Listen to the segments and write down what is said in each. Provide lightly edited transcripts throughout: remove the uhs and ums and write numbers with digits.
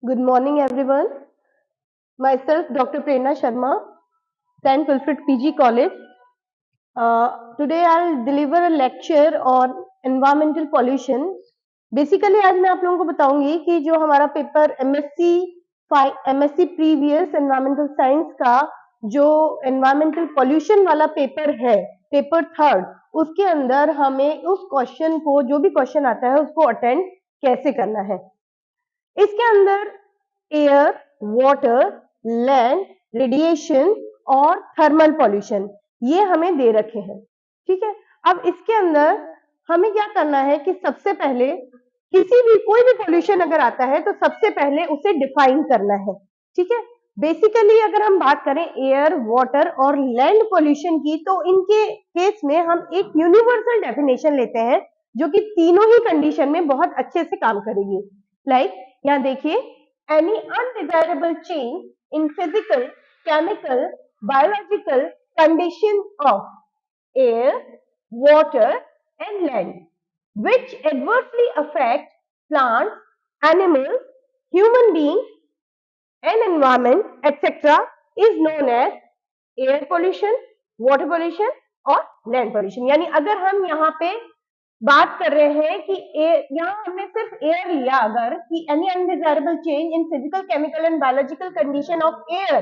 Good morning, everyone. Myself, Dr. Prerna Sharma, St. Wilfrid PG College. Today, I'll deliver a lecture on environmental pollution. Basically आज मैं आप लोगों को बताऊंगी कि जो हमारा paper MSc previous environmental science का जो एनवायरमेंटल पॉल्यूशन वाला पेपर है, पेपर थर्ड, उसके अंदर हमें उस क्वेश्चन को, जो भी क्वेश्चन आता है, उसको अटेंड कैसे करना है। इसके अंदर एयर, वाटर, लैंड, रेडिएशन और थर्मल पॉल्यूशन ये हमें दे रखे हैं। ठीक है, अब इसके अंदर हमें क्या करना है कि सबसे पहले कोई भी पॉल्यूशन अगर आता है तो सबसे पहले उसे डिफाइन करना है। ठीक है, बेसिकली अगर हम बात करें एयर, वाटर और लैंड पॉल्यूशन की, तो इनके केस में हम एक यूनिवर्सल डेफिनेशन लेते हैं जो कि तीनों ही कंडीशन में बहुत अच्छे से काम करेगी। यहाँ देखिए, any undesirable change in physical, chemical, biological condition of air, water and land which adversely affect plants, animals, human beings and environment etc. is known as air pollution, water pollution और land pollution। यानी अगर हम यहाँ पे बात कर रहे हैं कि यहाँ हमने सिर्फ एयर लिया, अगर कि any undesirable change in physical, chemical and biological condition of air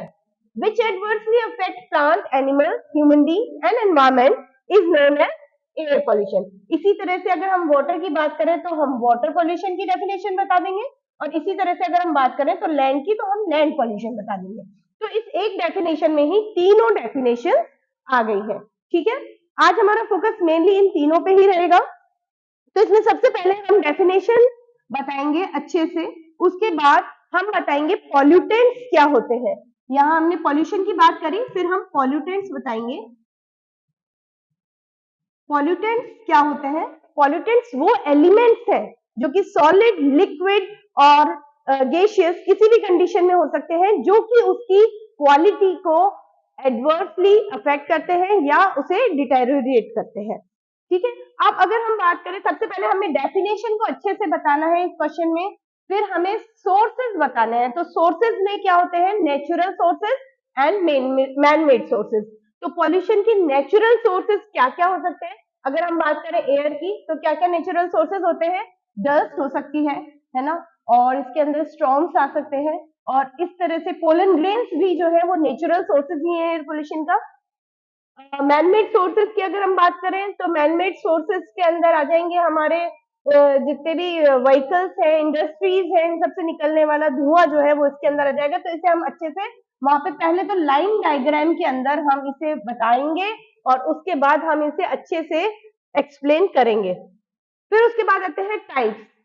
which adversely affect plant, animal, human being and environment is known as air pollution। इसी तरह से अगर हम वाटर की बात करें तो हम वाटर पोल्यूशन की डेफिनेशन बता देंगे, और इसी तरह से अगर हम बात करें तो लैंड की, तो हम लैंड पोल्यूशन बता देंगे। तो इस एक डेफिनेशन में ही तीनों डेफिनेशन आ गई है। ठीक है, आज हमारा फोकस मेनली इन तीनों पे ही रहेगा। तो इसमें सबसे पहले हम डेफिनेशन बताएंगे अच्छे से, उसके बाद हम बताएंगे पॉल्यूटेंट्स क्या होते हैं। यहाँ हमने पॉल्यूशन की बात करी, फिर हम पॉल्यूटेंट्स बताएंगे। पॉल्यूटेंट्स क्या होते हैं? पॉल्यूटेंट्स वो एलिमेंट्स हैं जो कि सॉलिड, लिक्विड और गैसियस किसी भी कंडीशन में हो सकते हैं, जो कि उसकी क्वालिटी को एडवर्सली अफेक्ट करते हैं या उसे डिटेरियोरेट करते हैं। ठीक है, अब अगर हम बात करें, सबसे पहले हमें डेफिनेशन को अच्छे से बताना है इस क्वेश्चन में, फिर हमें सोर्सेज बताने हैं। तो सोर्सेज में क्या होते हैं? Natural sources and man made sources. तो पॉल्यूशन की नेचुरल सोर्सेज क्या क्या हो सकते हैं? अगर हम बात करें एयर की, तो क्या क्या नेचुरल सोर्सेज होते हैं? डस्ट हो सकती है ना, और इसके अंदर स्टॉर्म्स आ सकते हैं, और इस तरह से पोलन ग्रेन्स भी जो है वो नेचुरल सोर्सेज ही है एयर पोल्यूशन का। मैनमेड सोर्सेज की अगर हम बात करें तो मैनमेड सोर्सेज के अंदर आ जाएंगे हमारे जितने भी व्हीकल्स हैं, इंडस्ट्रीज हैं, इन सबसे निकलने वाला धुआं जो है वो इसके अंदर आ जाएगा। तो इसे हम अच्छे से वहां पे पहले तो लाइन डायग्राम के अंदर हम इसे बताएंगे, और उसके बाद हम इसे अच्छे से एक्सप्लेन करेंगे। फिर उसके बाद आते हैं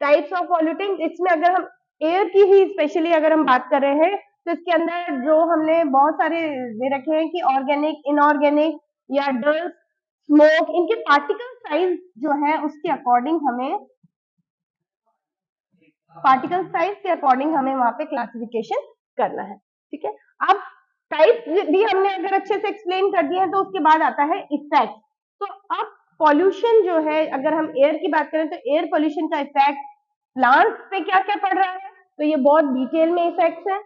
टाइप्स ऑफ पॉल्यूटेंट। इसमें अगर हम एयर की ही स्पेशली अगर हम बात कर रहे हैं, तो इसके अंदर जो हमने बहुत सारे दे रखे हैं कि ऑर्गेनिक, इनऑर्गेनिक या डस्ट, स्मोक, इनके पार्टिकल साइज जो है उसके अकॉर्डिंग हमें वहां पे क्लासिफिकेशन करना है। ठीक है, अब टाइप भी हमने अगर अच्छे से एक्सप्लेन कर दिए हैं, तो उसके बाद आता है इफेक्ट। तो अब पॉल्यूशन जो है, अगर हम एयर की बात करें तो एयर पॉल्यूशन का इफेक्ट प्लांट्स पे क्या क्या पड़ रहा है, तो ये बहुत डिटेल में इफेक्ट्स है।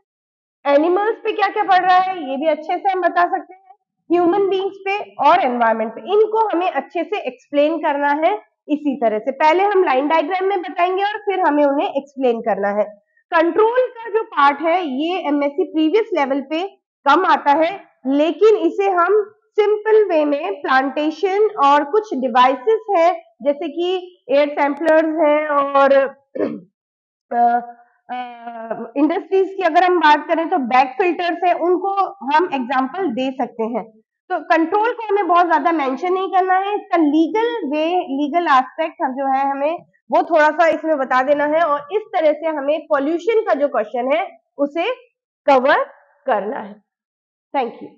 एनिमल्स पे क्या क्या पड़ रहा है, ये भी अच्छे से हम बता सकते हैं। ह्यूमन बींग्स पे और एनवायरमेंट पे, इनको हमें अच्छे से एक्सप्लेन करना है। इसी तरह से पहले हम लाइन डायग्राम में बताएंगे और फिर हमें उन्हें एक्सप्लेन करना है। कंट्रोल का जो पार्ट है ये एमएससी प्रीवियस लेवल पे कम आता है, लेकिन इसे हम सिंपल वे में प्लांटेशन और कुछ डिवाइसेस है, जैसे कि एयर सैंपलर्स हैं और इंडस्ट्रीज की अगर हम बात करें तो बैक फिल्टर्स है, उनको हम एग्जांपल दे सकते हैं। तो कंट्रोल को हमें बहुत ज्यादा मेंशन नहीं करना है, इसका लीगल एस्पेक्ट हम जो है हमें वो थोड़ा सा इसमें बता देना है, और इस तरह से हमें पॉल्यूशन का जो क्वेश्चन है उसे कवर करना है। Thank you.